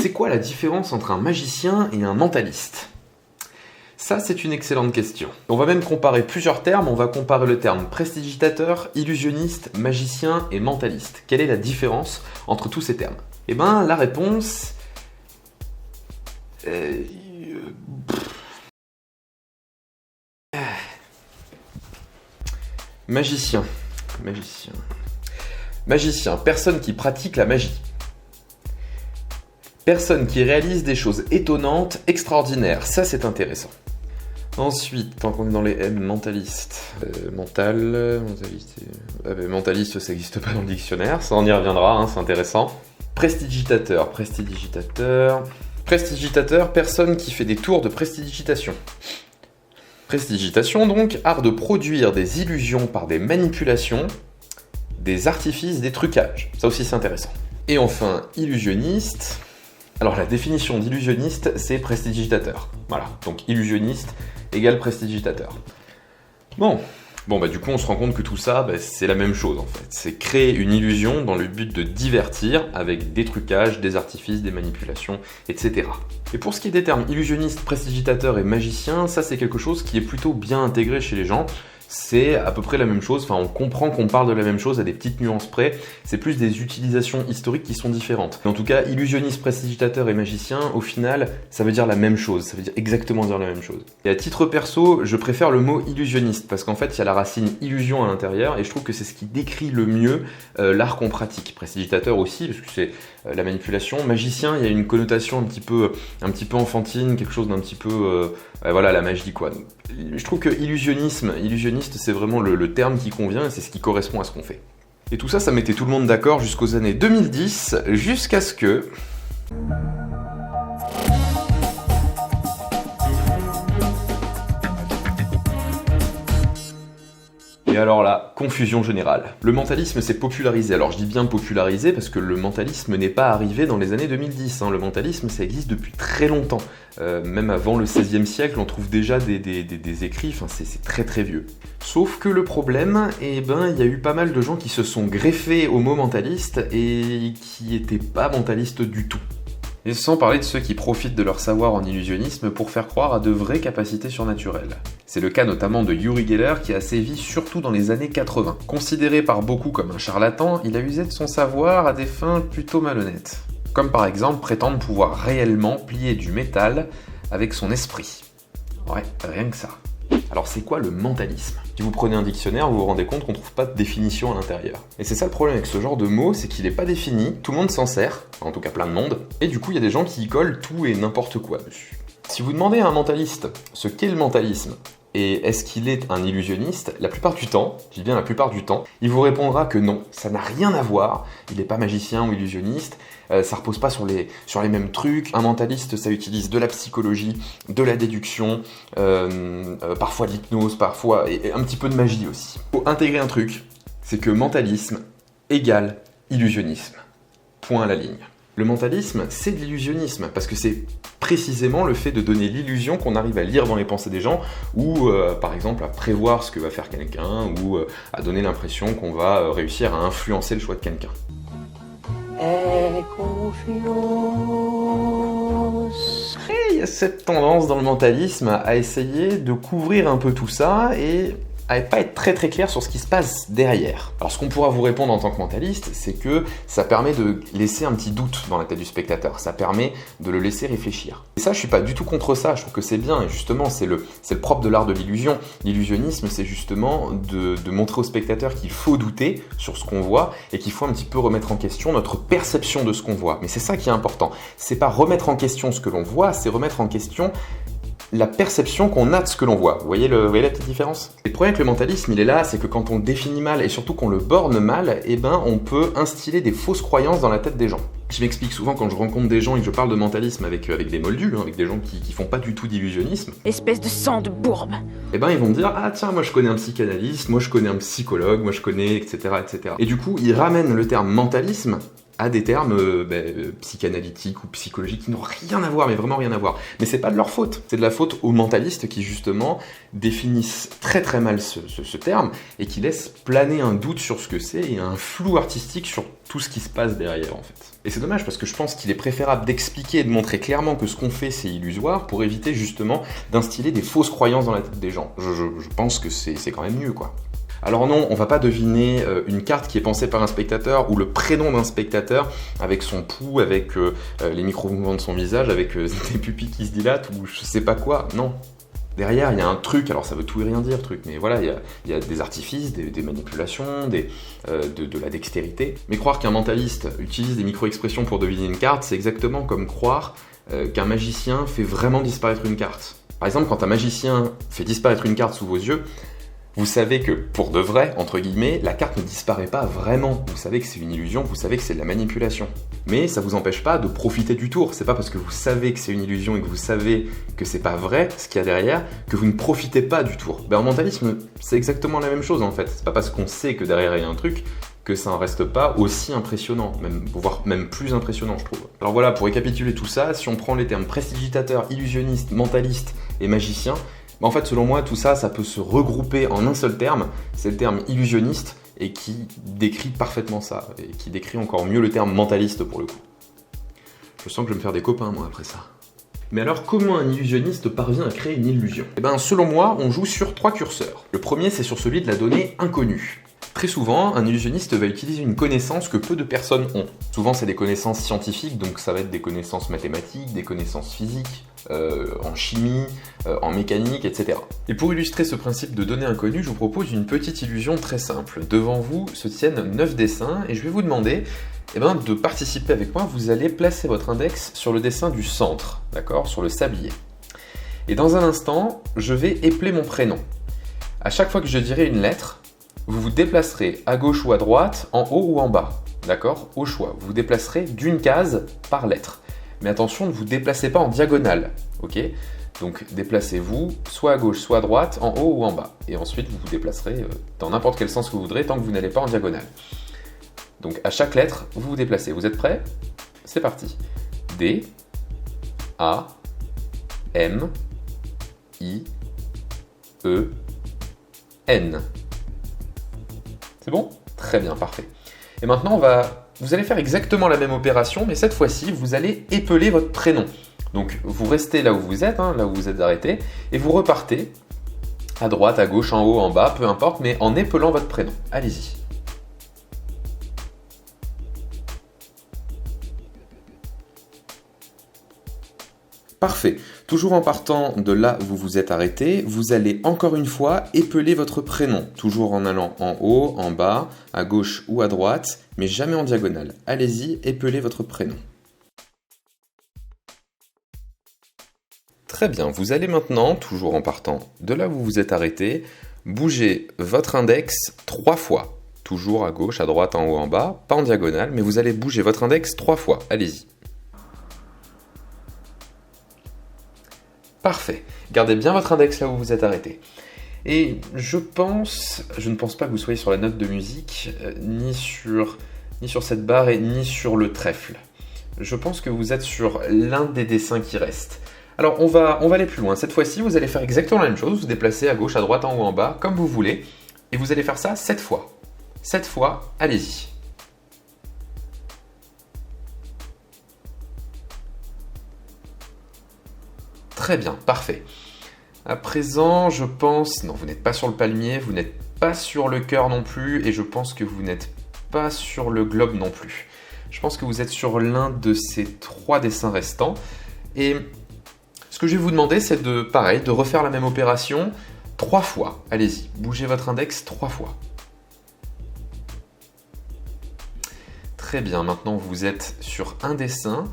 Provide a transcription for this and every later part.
C'est quoi la différence entre un magicien et un mentaliste ? Ça, c'est une excellente question. On va même comparer plusieurs termes. On va comparer le terme prestidigitateur, illusionniste, magicien et mentaliste. Quelle est la différence entre tous ces termes ? Eh ben, la réponse... Magicien. Magicien, personne qui pratique la magie. Personne qui réalise des choses étonnantes, extraordinaires. Ça, c'est intéressant. Ensuite, tant qu'on est dans les M, mentaliste. Mentaliste, ça n'existe pas dans le dictionnaire. Ça, on y reviendra, hein, c'est intéressant. Prestidigitateur, personne qui fait des tours de prestidigitation. Prestidigitation, donc, art de produire des illusions par des manipulations, des artifices, des trucages. Ça aussi, c'est intéressant. Et enfin, illusionniste. Alors, la définition d'illusionniste, c'est prestidigitateur. Voilà, donc illusionniste égale prestidigitateur. Bon, du coup, on se rend compte que tout ça, c'est la même chose, en fait. C'est créer une illusion dans le but de divertir avec des trucages, des artifices, des manipulations, etc. Et pour ce qui est des termes illusionniste, prestidigitateur et magicien, ça, c'est quelque chose qui est plutôt bien intégré chez les gens. C'est à peu près la même chose, enfin on comprend qu'on parle de la même chose à des petites nuances près, c'est plus des utilisations historiques qui sont différentes. Mais en tout cas, illusionniste, prestidigitateur et magicien, au final, ça veut dire la même chose, ça veut dire exactement dire la même chose. Et à titre perso, je préfère le mot illusionniste, parce qu'en fait, il y a la racine illusion à l'intérieur, et je trouve que c'est ce qui décrit le mieux l'art qu'on pratique. Prestidigitateur aussi, parce que c'est la manipulation. Magicien, il y a une connotation un petit peu enfantine, quelque chose d'un petit peu... voilà, la magie, quoi. Donc, je trouve que illusionniste, c'est vraiment le terme qui convient et c'est ce qui correspond à ce qu'on fait. Et tout ça, ça mettait tout le monde d'accord jusqu'aux années 2010, jusqu'à ce que... Et alors là, confusion générale. Le mentalisme s'est popularisé. Alors je dis bien popularisé parce que le mentalisme n'est pas arrivé dans les années 2010. Le mentalisme, ça existe depuis très longtemps. Même avant le XVIe siècle, on trouve déjà des écrits, enfin c'est très très vieux. Sauf que le problème, il y a eu pas mal de gens qui se sont greffés au mot mentaliste et qui n'étaient pas mentalistes du tout. Et sans parler de ceux qui profitent de leur savoir en illusionnisme pour faire croire à de vraies capacités surnaturelles. C'est le cas notamment de Uri Geller qui a sévi surtout dans les années 80. Considéré par beaucoup comme un charlatan, il a usé de son savoir à des fins plutôt malhonnêtes. Comme par exemple prétendre pouvoir réellement plier du métal avec son esprit. Ouais, rien que ça. Alors c'est quoi le mentalisme ? Si vous prenez un dictionnaire, vous vous rendez compte qu'on trouve pas de définition à l'intérieur. Et c'est ça le problème avec ce genre de mot, c'est qu'il est pas défini, tout le monde s'en sert, en tout cas plein de monde, et du coup il y a des gens qui y collent tout et n'importe quoi dessus. Si vous demandez à un mentaliste ce qu'est le mentalisme, et est-ce qu'il est un illusionniste, la plupart du temps, je dis bien la plupart du temps, il vous répondra que non, ça n'a rien à voir, il n'est pas magicien ou illusionniste, ça repose pas sur les mêmes trucs. Un mentaliste, ça utilise de la psychologie, de la déduction, parfois de l'hypnose, parfois, et un petit peu de magie aussi. Faut intégrer un truc, c'est que mentalisme égale illusionnisme. Point à la ligne. Le mentalisme, c'est de l'illusionnisme, parce que c'est précisément le fait de donner l'illusion qu'on arrive à lire dans les pensées des gens, ou par exemple à prévoir ce que va faire quelqu'un, ou à donner l'impression qu'on va réussir à influencer le choix de quelqu'un. Et il y a cette tendance dans le mentalisme à essayer de couvrir un peu tout ça et à ne pas être très très clair sur ce qui se passe derrière. Alors ce qu'on pourra vous répondre en tant que mentaliste, c'est que ça permet de laisser un petit doute dans la tête du spectateur, ça permet de le laisser réfléchir. Et ça, je suis pas du tout contre ça, je trouve que c'est bien, et justement, c'est le propre de l'art de l'illusion. L'illusionnisme, c'est justement de montrer au spectateur qu'il faut douter sur ce qu'on voit, et qu'il faut un petit peu remettre en question notre perception de ce qu'on voit. Mais c'est ça qui est important, c'est pas remettre en question ce que l'on voit, c'est remettre en question la perception qu'on a de ce que l'on voit. Vous voyez la petite différence ? Le problème avec le mentalisme, il est là, c'est que quand on le définit mal et surtout qu'on le borne mal, on peut instiller des fausses croyances dans la tête des gens. Je m'explique souvent quand je rencontre des gens et que je parle de mentalisme avec des moldus, avec des gens qui font pas du tout d'illusionnisme. Espèce de sang de bourbe. Ils vont me dire, ah tiens, moi je connais un psychanalyste, moi je connais un psychologue, moi je connais, etc., etc. Et du coup, ils ramènent le terme mentalisme à des termes psychanalytiques ou psychologiques qui n'ont rien à voir, mais vraiment rien à voir. Mais c'est pas de leur faute, c'est de la faute aux mentalistes qui justement définissent très très mal ce terme et qui laissent planer un doute sur ce que c'est et un flou artistique sur tout ce qui se passe derrière en fait. Et c'est dommage parce que je pense qu'il est préférable d'expliquer et de montrer clairement que ce qu'on fait c'est illusoire pour éviter justement d'instiller des fausses croyances dans la tête des gens. Je pense que c'est quand même mieux quoi. Alors non, on va pas deviner une carte qui est pensée par un spectateur ou le prénom d'un spectateur avec son pouls, avec les micro-mouvements de son visage, avec des pupilles qui se dilatent ou je sais pas quoi, non. Derrière, il y a un truc, alors ça veut tout et rien dire, truc, mais voilà, il y a des artifices, des manipulations, de la dextérité. Mais croire qu'un mentaliste utilise des micro-expressions pour deviner une carte, c'est exactement comme croire qu'un magicien fait vraiment disparaître une carte. Par exemple, quand un magicien fait disparaître une carte sous vos yeux, vous savez que, pour de vrai, entre guillemets, la carte ne disparaît pas vraiment. Vous savez que c'est une illusion, vous savez que c'est de la manipulation. Mais ça vous empêche pas de profiter du tour. C'est pas parce que vous savez que c'est une illusion et que vous savez que c'est pas vrai, ce qu'il y a derrière, que vous ne profitez pas du tour. En mentalisme, c'est exactement la même chose en fait. C'est pas parce qu'on sait que derrière il y a un truc que ça en reste pas aussi impressionnant, voire même plus impressionnant je trouve. Alors voilà, pour récapituler tout ça, si on prend les termes prestidigitateur, illusionniste, mentaliste et magicien, en fait, selon moi, tout ça, ça peut se regrouper en un seul terme, c'est le terme illusionniste, et qui décrit parfaitement ça, et qui décrit encore mieux le terme mentaliste pour le coup. Je sens que je vais me faire des copains, moi, après ça. Mais alors, comment un illusionniste parvient à créer une illusion ? Selon moi, on joue sur 3 curseurs. Le premier, c'est sur celui de la donnée inconnue. Très souvent, un illusionniste va utiliser une connaissance que peu de personnes ont. Souvent, c'est des connaissances scientifiques, donc ça va être des connaissances mathématiques, des connaissances physiques, en chimie, en mécanique, etc. Et pour illustrer ce principe de données inconnues, je vous propose une petite illusion très simple. Devant vous se tiennent 9 dessins, et je vais vous demander de participer avec moi. Vous allez placer votre index sur le dessin du centre, d'accord, sur le sablier. Et dans un instant, je vais épeler mon prénom. À chaque fois que je dirai une lettre, vous vous déplacerez à gauche ou à droite, en haut ou en bas, d'accord ? Au choix. Vous vous déplacerez d'une case par lettre. Mais attention, ne vous déplacez pas en diagonale, ok ? Donc déplacez-vous soit à gauche, soit à droite, en haut ou en bas. Et ensuite, vous vous déplacerez dans n'importe quel sens que vous voudrez, tant que vous n'allez pas en diagonale. Donc à chaque lettre, vous vous déplacez. Vous êtes prêts ? C'est parti. D, A, M, I, E, N. C'est bon ? Très bien, parfait. Et maintenant, vous allez faire exactement la même opération, mais cette fois-ci, vous allez épeler votre prénom. Donc, vous restez là où vous êtes, là où vous êtes arrêté, et vous repartez à droite, à gauche, en haut, en bas, peu importe, mais en épelant votre prénom. Allez-y. Parfait. Toujours en partant de là où vous vous êtes arrêté, vous allez encore une fois épeler votre prénom, toujours en allant en haut, en bas, à gauche ou à droite, mais jamais en diagonale. Allez-y, épelez votre prénom. Très bien, vous allez maintenant, toujours en partant de là où vous vous êtes arrêté, bouger votre index 3 fois. Toujours à gauche, à droite, en haut, en bas, pas en diagonale, mais vous allez bouger votre index 3 fois. Allez-y. Parfait. Gardez bien votre index là où vous êtes arrêté. Et je ne pense pas que vous soyez sur la note de musique, ni sur cette barre et ni sur le trèfle. Je pense que vous êtes sur l'un des dessins qui restent. Alors on va aller plus loin. Cette fois-ci, vous allez faire exactement la même chose. Vous déplacez à gauche, à droite, en haut, en bas, comme vous voulez. Et vous allez faire ça 7 fois. 7 fois, allez-y. Très bien, parfait. À présent, je pense... Non, vous n'êtes pas sur le palmier, vous n'êtes pas sur le cœur non plus, et je pense que vous n'êtes pas sur le globe non plus. Je pense que vous êtes sur l'un de ces 3 dessins restants. Et ce que je vais vous demander, c'est de refaire la même opération 3 fois. Allez-y, bougez votre index 3 fois. Très bien, maintenant vous êtes sur un dessin.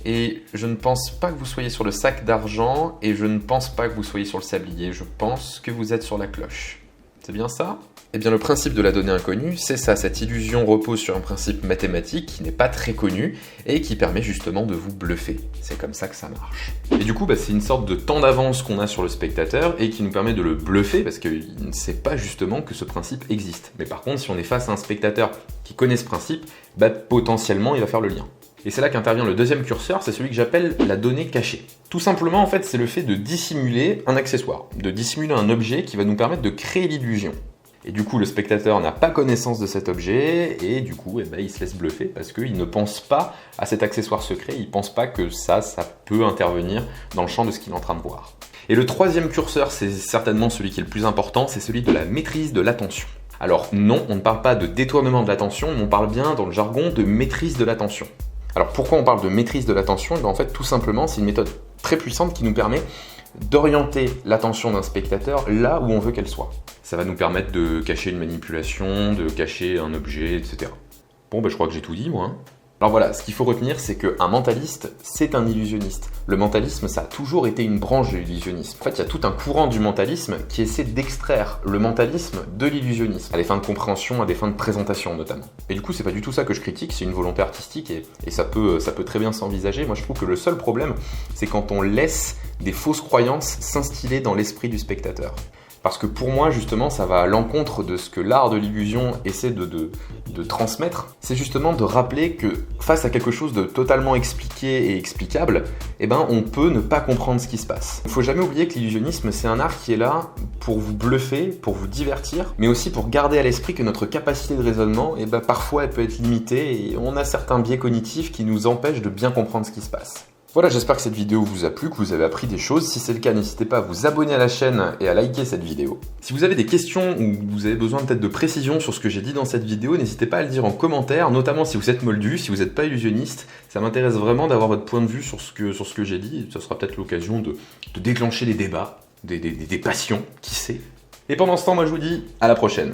Et je ne pense pas que vous soyez sur le sac d'argent et je ne pense pas que vous soyez sur le sablier. Je pense que vous êtes sur la cloche. C'est bien ça ? Eh bien le principe de la donnée inconnue, c'est ça, cette illusion repose sur un principe mathématique qui n'est pas très connu et qui permet justement de vous bluffer. C'est comme ça que ça marche. Et du coup, c'est une sorte de temps d'avance qu'on a sur le spectateur et qui nous permet de le bluffer parce qu'il ne sait pas justement que ce principe existe. Mais par contre, si on est face à un spectateur qui connaît ce principe, potentiellement il va faire le lien. Et c'est là qu'intervient le deuxième curseur, c'est celui que j'appelle la donnée cachée. Tout simplement, en fait, c'est le fait de dissimuler un accessoire, de dissimuler un objet qui va nous permettre de créer l'illusion. Et du coup, le spectateur n'a pas connaissance de cet objet, et du coup, il se laisse bluffer parce qu'il ne pense pas à cet accessoire secret, il ne pense pas que ça peut intervenir dans le champ de ce qu'il est en train de voir. Et le troisième curseur, c'est certainement celui qui est le plus important, c'est celui de la maîtrise de l'attention. Alors non, on ne parle pas de détournement de l'attention, mais on parle bien dans le jargon de maîtrise de l'attention. Alors pourquoi on parle de maîtrise de l'attention ? En fait, tout simplement, c'est une méthode très puissante qui nous permet d'orienter l'attention d'un spectateur là où on veut qu'elle soit. Ça va nous permettre de cacher une manipulation, de cacher un objet, etc. Bon, je crois que j'ai tout dit, moi. Alors voilà, ce qu'il faut retenir, c'est qu'un mentaliste, c'est un illusionniste. Le mentalisme, ça a toujours été une branche de l'illusionnisme. En fait, il y a tout un courant du mentalisme qui essaie d'extraire le mentalisme de l'illusionnisme, à des fins de compréhension, à des fins de présentation notamment. Et du coup, c'est pas du tout ça que je critique, c'est une volonté artistique et ça peut très bien s'envisager. Moi, je trouve que le seul problème, c'est quand on laisse des fausses croyances s'instiller dans l'esprit du spectateur. Parce que pour moi, justement, ça va à l'encontre de ce que l'art de l'illusion essaie de transmettre. C'est justement de rappeler que face à quelque chose de totalement expliqué et explicable, on peut ne pas comprendre ce qui se passe. Il ne faut jamais oublier que l'illusionnisme, c'est un art qui est là pour vous bluffer, pour vous divertir, mais aussi pour garder à l'esprit que notre capacité de raisonnement, parfois, elle peut être limitée et on a certains biais cognitifs qui nous empêchent de bien comprendre ce qui se passe. Voilà, j'espère que cette vidéo vous a plu, que vous avez appris des choses. Si c'est le cas, n'hésitez pas à vous abonner à la chaîne et à liker cette vidéo. Si vous avez des questions ou vous avez besoin peut-être de précision sur ce que j'ai dit dans cette vidéo, n'hésitez pas à le dire en commentaire, notamment si vous êtes moldu, si vous n'êtes pas illusionniste. Ça m'intéresse vraiment d'avoir votre point de vue sur ce que j'ai dit. Ça sera peut-être l'occasion de déclencher des débats, des passions, qui sait. Et pendant ce temps, moi je vous dis à la prochaine.